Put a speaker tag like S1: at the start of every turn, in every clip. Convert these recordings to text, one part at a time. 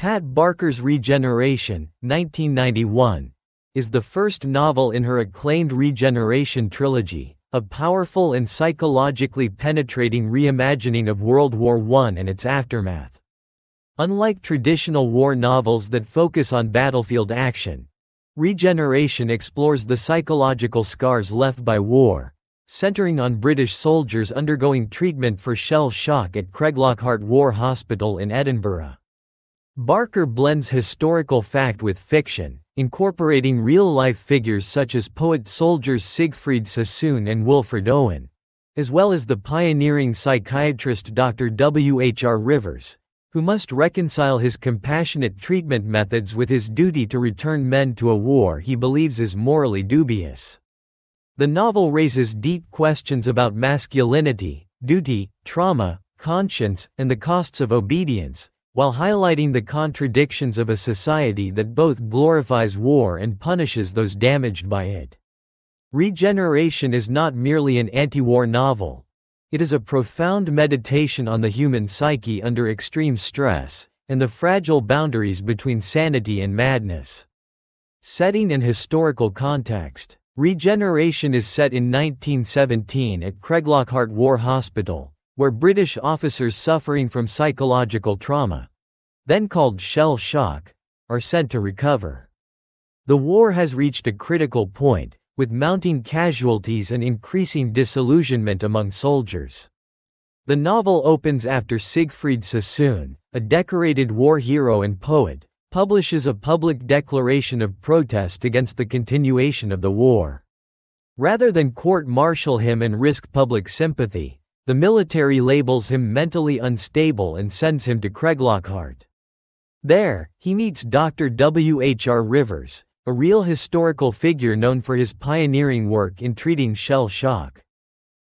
S1: Pat Barker's Regeneration, 1991, is the first novel in her acclaimed Regeneration trilogy, a powerful and psychologically penetrating reimagining of World War I and its aftermath. Unlike traditional war novels that focus on battlefield action, Regeneration explores the psychological scars left by war, centering on British soldiers undergoing treatment for shell shock at Craiglockhart War Hospital in Edinburgh. Barker blends historical fact with fiction, incorporating real-life figures such as poet-soldiers Siegfried Sassoon and Wilfred Owen, as well as the pioneering psychiatrist Dr. W.H.R. Rivers, who must reconcile his compassionate treatment methods with his duty to return men to a war he believes is morally dubious. The novel raises deep questions about masculinity, duty, trauma, conscience, and the costs of obedience, while highlighting the contradictions of a society that both glorifies war and punishes those damaged by it. Regeneration is not merely an anti-war novel. It is a profound meditation on the human psyche under extreme stress, and the fragile boundaries between sanity and madness. Setting and historical context. Regeneration is set in 1917 at Craiglockhart War Hospital, where British officers suffering from psychological trauma, then called shell shock, are sent to recover. The war has reached a critical point, with mounting casualties and increasing disillusionment among soldiers. The novel opens after Siegfried Sassoon, a decorated war hero and poet, publishes a public declaration of protest against the continuation of the war. Rather than court-martial him and risk public sympathy, the military labels him mentally unstable and sends him to Craiglockhart. There, he meets Dr. W.H.R. Rivers, a real historical figure known for his pioneering work in treating shell shock.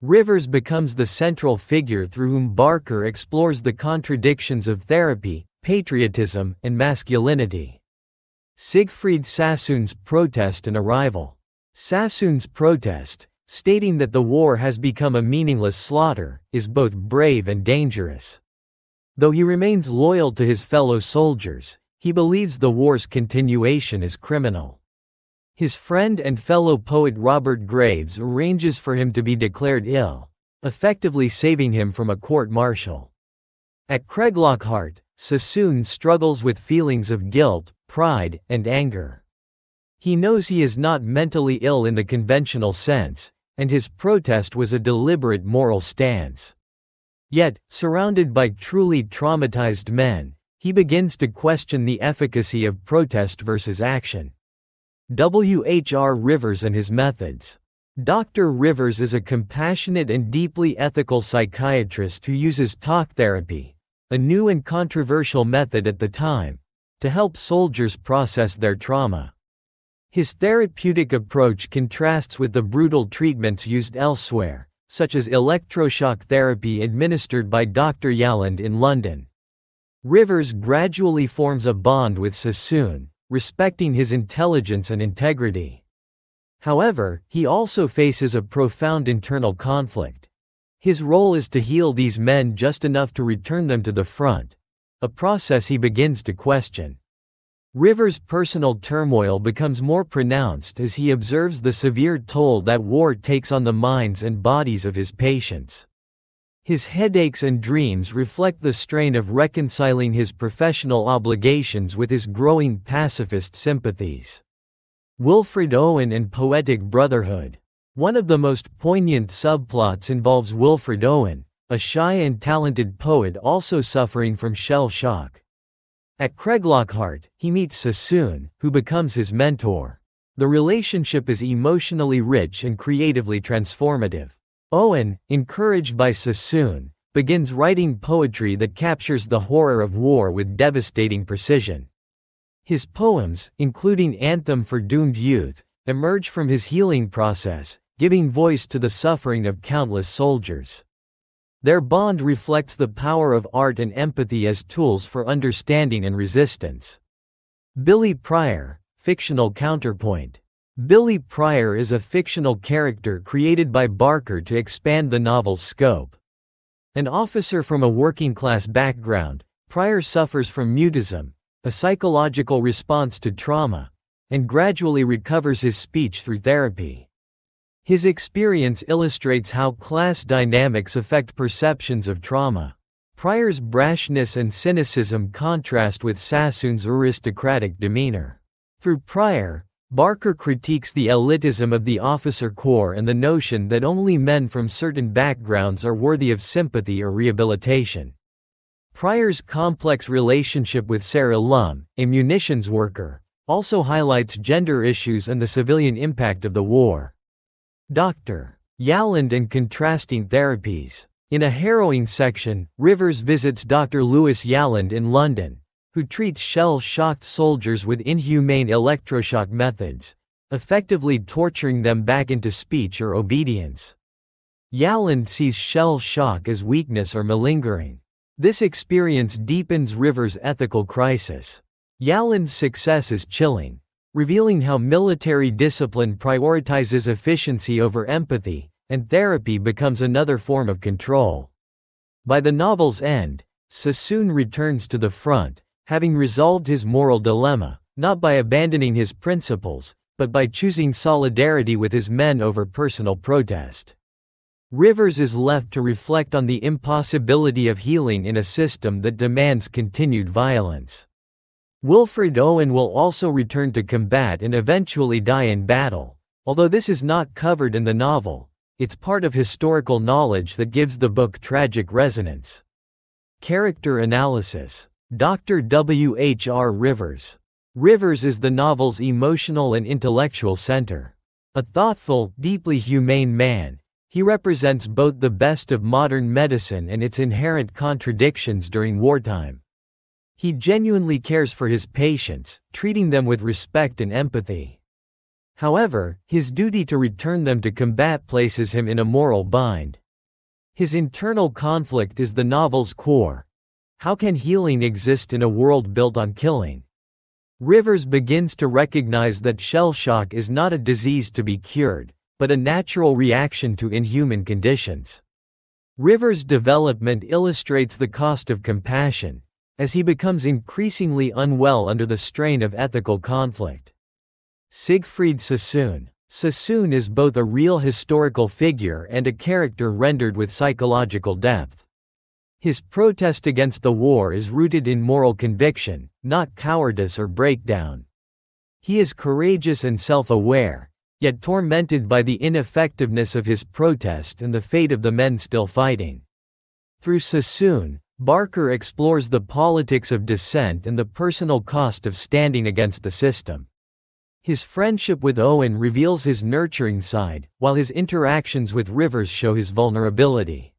S1: Rivers becomes the central figure through whom Barker explores the contradictions of therapy, patriotism, and masculinity. Siegfried Sassoon's protest and arrival. Sassoon's protest, stating that the war has become a meaningless slaughter, is both brave and dangerous. Though he remains loyal to his fellow soldiers, he believes the war's continuation is criminal. His friend and fellow poet Robert Graves arranges for him to be declared ill, effectively saving him from a court-martial. At Craiglockhart, Sassoon struggles with feelings of guilt, pride, and anger. He knows he is not mentally ill in the conventional sense, and his protest was a deliberate moral stance. Yet, surrounded by truly traumatized men, he begins to question the efficacy of protest versus action. W.H.R. Rivers and his methods. Dr. Rivers is a compassionate and deeply ethical psychiatrist who uses talk therapy, a new and controversial method at the time, to help soldiers process their trauma. His therapeutic approach contrasts with the brutal treatments used elsewhere, such as electroshock therapy administered by Dr. Yalland in London. Rivers gradually forms a bond with Sassoon, respecting his intelligence and integrity. However, he also faces a profound internal conflict. His role is to heal these men just enough to return them to the front, a process he begins to question. Rivers' personal turmoil becomes more pronounced as he observes the severe toll that war takes on the minds and bodies of his patients. His headaches and dreams reflect the strain of reconciling his professional obligations with his growing pacifist sympathies. Wilfred Owen and Poetic Brotherhood. One of the most poignant subplots involves Wilfred Owen, a shy and talented poet also suffering from shell shock. At Craiglockhart, he meets Sassoon, who becomes his mentor. The relationship is emotionally rich and creatively transformative. Owen, encouraged by Sassoon, begins writing poetry that captures the horror of war with devastating precision. His poems, including Anthem for Doomed Youth, emerge from his healing process, giving voice to the suffering of countless soldiers. Their bond reflects the power of art and empathy as tools for understanding and resistance. Billy Pryor, fictional counterpoint. Billy Pryor is a fictional character created by Barker to expand the novel's scope. An officer from a working-class background, Pryor suffers from mutism, a psychological response to trauma, and gradually recovers his speech through therapy. His experience illustrates how class dynamics affect perceptions of trauma. Pryor's brashness and cynicism contrast with Sassoon's aristocratic demeanor. Through Pryor, Barker critiques the elitism of the officer corps and the notion that only men from certain backgrounds are worthy of sympathy or rehabilitation. Pryor's complex relationship with Sarah Lum, a munitions worker, also highlights gender issues and the civilian impact of the war. Dr. Yalland and contrasting therapies. In a harrowing section, Rivers visits Dr. Lewis Yalland in London, who treats shell-shocked soldiers with inhumane electroshock methods, effectively torturing them back into speech or obedience. Yalland sees shell shock as weakness or malingering. This experience deepens Rivers' ethical crisis. Yalland's success is chilling, revealing how military discipline prioritizes efficiency over empathy, and therapy becomes another form of control. By the novel's end, Sassoon returns to the front, having resolved his moral dilemma, not by abandoning his principles, but by choosing solidarity with his men over personal protest. Rivers is left to reflect on the impossibility of healing in a system that demands continued violence. Wilfred Owen will also return to combat and eventually die in battle. Although this is not covered in the novel, it's part of historical knowledge that gives the book tragic resonance. Character analysis. Dr. W. H. R. Rivers. Rivers is the novel's emotional and intellectual center. A thoughtful, deeply humane man, he represents both the best of modern medicine and its inherent contradictions during wartime. He genuinely cares for his patients, treating them with respect and empathy. However, his duty to return them to combat places him in a moral bind. His internal conflict is the novel's core. How can healing exist in a world built on killing? Rivers begins to recognize that shell shock is not a disease to be cured, but a natural reaction to inhuman conditions. Rivers' development illustrates the cost of compassion, as he becomes increasingly unwell under the strain of ethical conflict. Siegfried Sassoon. Sassoon is both a real historical figure and a character rendered with psychological depth. His protest against the war is rooted in moral conviction, not cowardice or breakdown. He is courageous and self-aware, yet tormented by the ineffectiveness of his protest and the fate of the men still fighting. Through Sassoon, Barker explores the politics of dissent and the personal cost of standing against the system. His friendship with Owen reveals his nurturing side, while his interactions with Rivers show his vulnerability.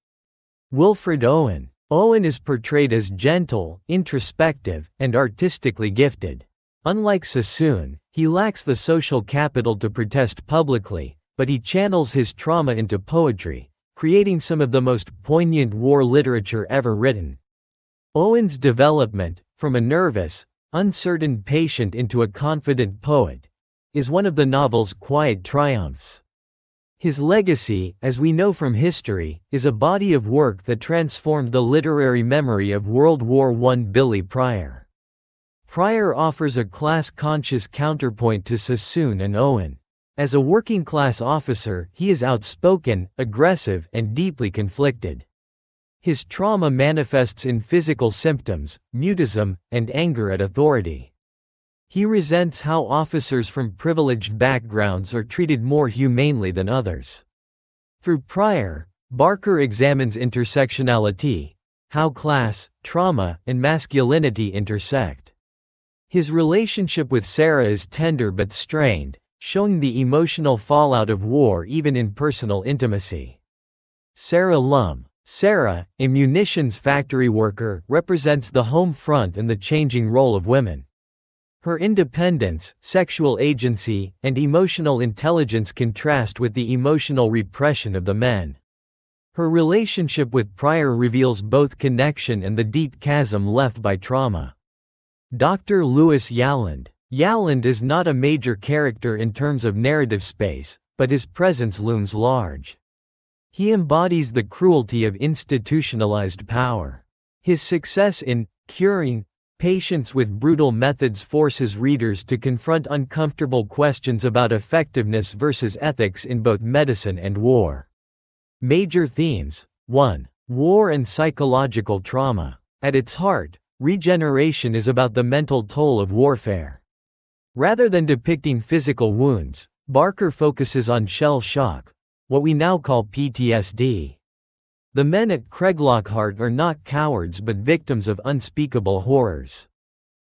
S1: Wilfred Owen. Owen is portrayed as gentle, introspective, and artistically gifted. Unlike Sassoon, he lacks the social capital to protest publicly, but he channels his trauma into poetry, creating some of the most poignant war literature ever written. Owen's development, from a nervous, uncertain patient into a confident poet, is one of the novel's quiet triumphs. His legacy, as we know from history, is a body of work that transformed the literary memory of World War I. Billy Pryor. Pryor offers a class-conscious counterpoint to Sassoon and Owen. As a working-class officer, he is outspoken, aggressive, and deeply conflicted. His trauma manifests in physical symptoms, mutism, and anger at authority. He resents how officers from privileged backgrounds are treated more humanely than others. Through Pryor, Barker examines intersectionality, how class, trauma, and masculinity intersect. His relationship with Sarah is tender but strained, showing the emotional fallout of war even in personal intimacy. Sarah Lum. Sarah, a munitions factory worker, represents the home front and the changing role of women. Her independence, sexual agency, and emotional intelligence contrast with the emotional repression of the men. Her relationship with Pryor reveals both connection and the deep chasm left by trauma. Dr. Lewis Yalland. Yalland is not a major character in terms of narrative space, but his presence looms large. He embodies the cruelty of institutionalized power. His success in curing Patience with brutal methods forces readers to confront uncomfortable questions about effectiveness versus ethics in both medicine and war. Major themes. 1. War and psychological trauma. At its heart, Regeneration is about the mental toll of warfare. Rather than depicting physical wounds, Barker focuses on shell shock, what we now call PTSD. The men at Craiglockhart are not cowards but victims of unspeakable horrors.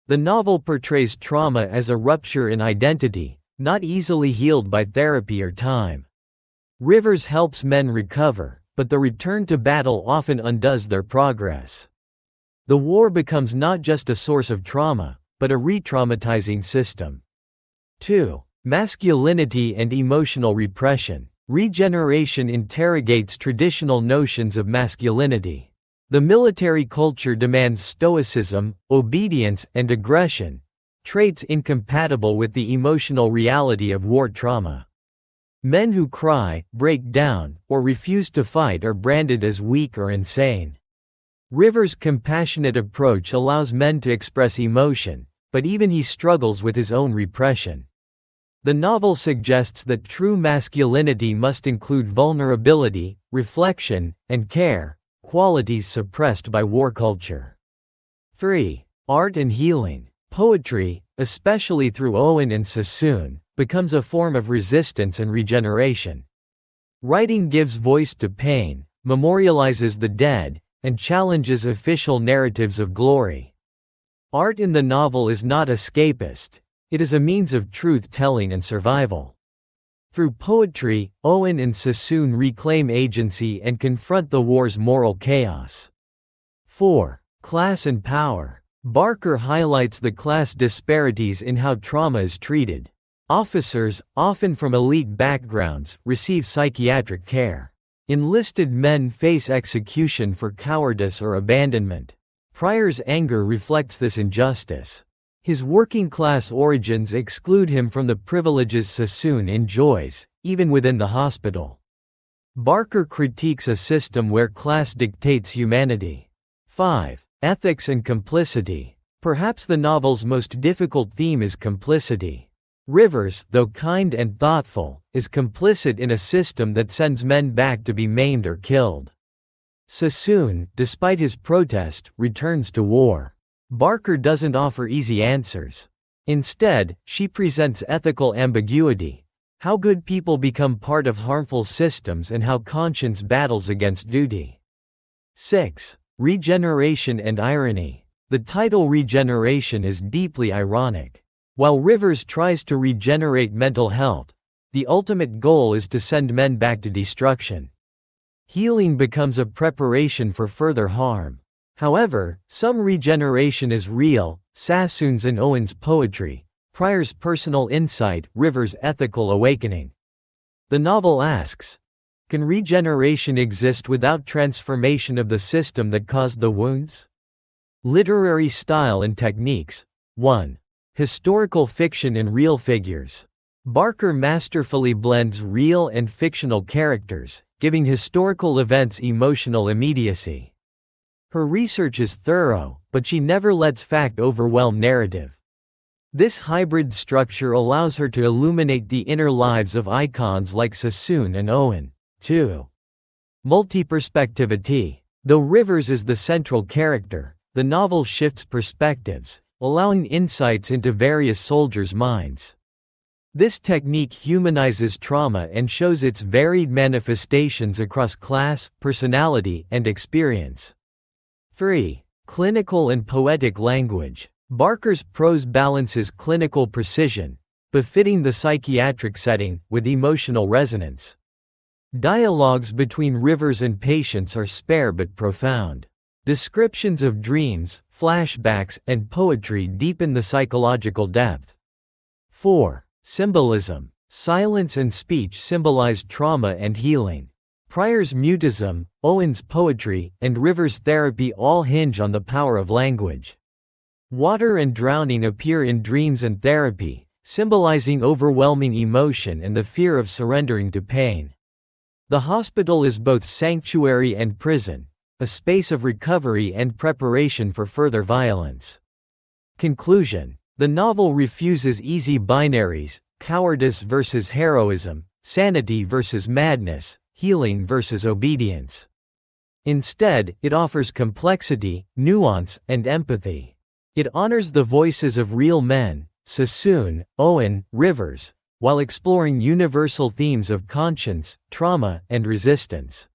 S1: The novel portrays trauma as a rupture in identity, not easily healed by therapy or time. Rivers helps men recover, but the return to battle often undoes their progress. The war becomes not just a source of trauma, but a re-traumatizing system. 2. Masculinity and emotional repression. Regeneration interrogates traditional notions of masculinity. The military culture demands stoicism, obedience, and aggression, traits incompatible with the emotional reality of war trauma. Men who cry, break down, or refuse to fight are branded as weak or insane. Rivers' compassionate approach allows men to express emotion, but even he struggles with his own repression. The novel suggests that true masculinity must include vulnerability, reflection, and care, qualities suppressed by war culture. 3. Art and healing. Poetry, especially through Owen and Sassoon, becomes a form of resistance and regeneration. Writing gives voice to pain, memorializes the dead, and challenges official narratives of glory. Art in the novel is not escapist. It is a means of truth-telling and survival. Through poetry, Owen and Sassoon reclaim agency and confront the war's moral chaos. 4. Class and power. Barker highlights the class disparities in how trauma is treated. Officers, often from elite backgrounds, receive psychiatric care. Enlisted men face execution for cowardice or abandonment. Pryor's anger reflects this injustice. His working-class origins exclude him from the privileges Sassoon enjoys, even within the hospital. Barker critiques a system where class dictates humanity. 5. Ethics and complicity. Perhaps the novel's most difficult theme is complicity. Rivers, though kind and thoughtful, is complicit in a system that sends men back to be maimed or killed. Sassoon, despite his protest, returns to war. Barker doesn't offer easy answers. Instead, she presents ethical ambiguity, how good people become part of harmful systems and how conscience battles against duty. 6. Regeneration and irony. The title Regeneration is deeply ironic. While Rivers tries to regenerate mental health, the ultimate goal is to send men back to destruction. Healing becomes a preparation for further harm. However, some regeneration is real: Sassoon's and Owen's poetry, Pryor's personal insight, Rivers' ethical awakening. The novel asks, can regeneration exist without transformation of the system that caused the wounds? Literary style and techniques. 1. Historical fiction and real figures. Barker masterfully blends real and fictional characters, giving historical events emotional immediacy. Her research is thorough, but she never lets fact overwhelm narrative. This hybrid structure allows her to illuminate the inner lives of icons like Sassoon and Owen. 2. Multiperspectivity. Though Rivers is the central character, the novel shifts perspectives, allowing insights into various soldiers' minds. This technique humanizes trauma and shows its varied manifestations across class, personality, and experience. 3. Clinical and poetic language. Barker's prose balances clinical precision, befitting the psychiatric setting, with emotional resonance. Dialogues between Rivers and patients are spare but profound. Descriptions of dreams, flashbacks, and poetry deepen the psychological depth. 4. Symbolism. Silence and speech symbolize trauma and healing. Pryor's mutism, Owen's poetry, and Rivers' therapy all hinge on the power of language. Water and drowning appear in dreams and therapy, symbolizing overwhelming emotion and the fear of surrendering to pain. The hospital is both sanctuary and prison, a space of recovery and preparation for further violence. Conclusion. The novel refuses easy binaries, cowardice versus heroism, sanity versus madness, healing versus obedience. Instead, it offers complexity, nuance, and empathy. It honors the voices of real men, Sassoon, Owen, Rivers, while exploring universal themes of conscience, trauma, and resistance.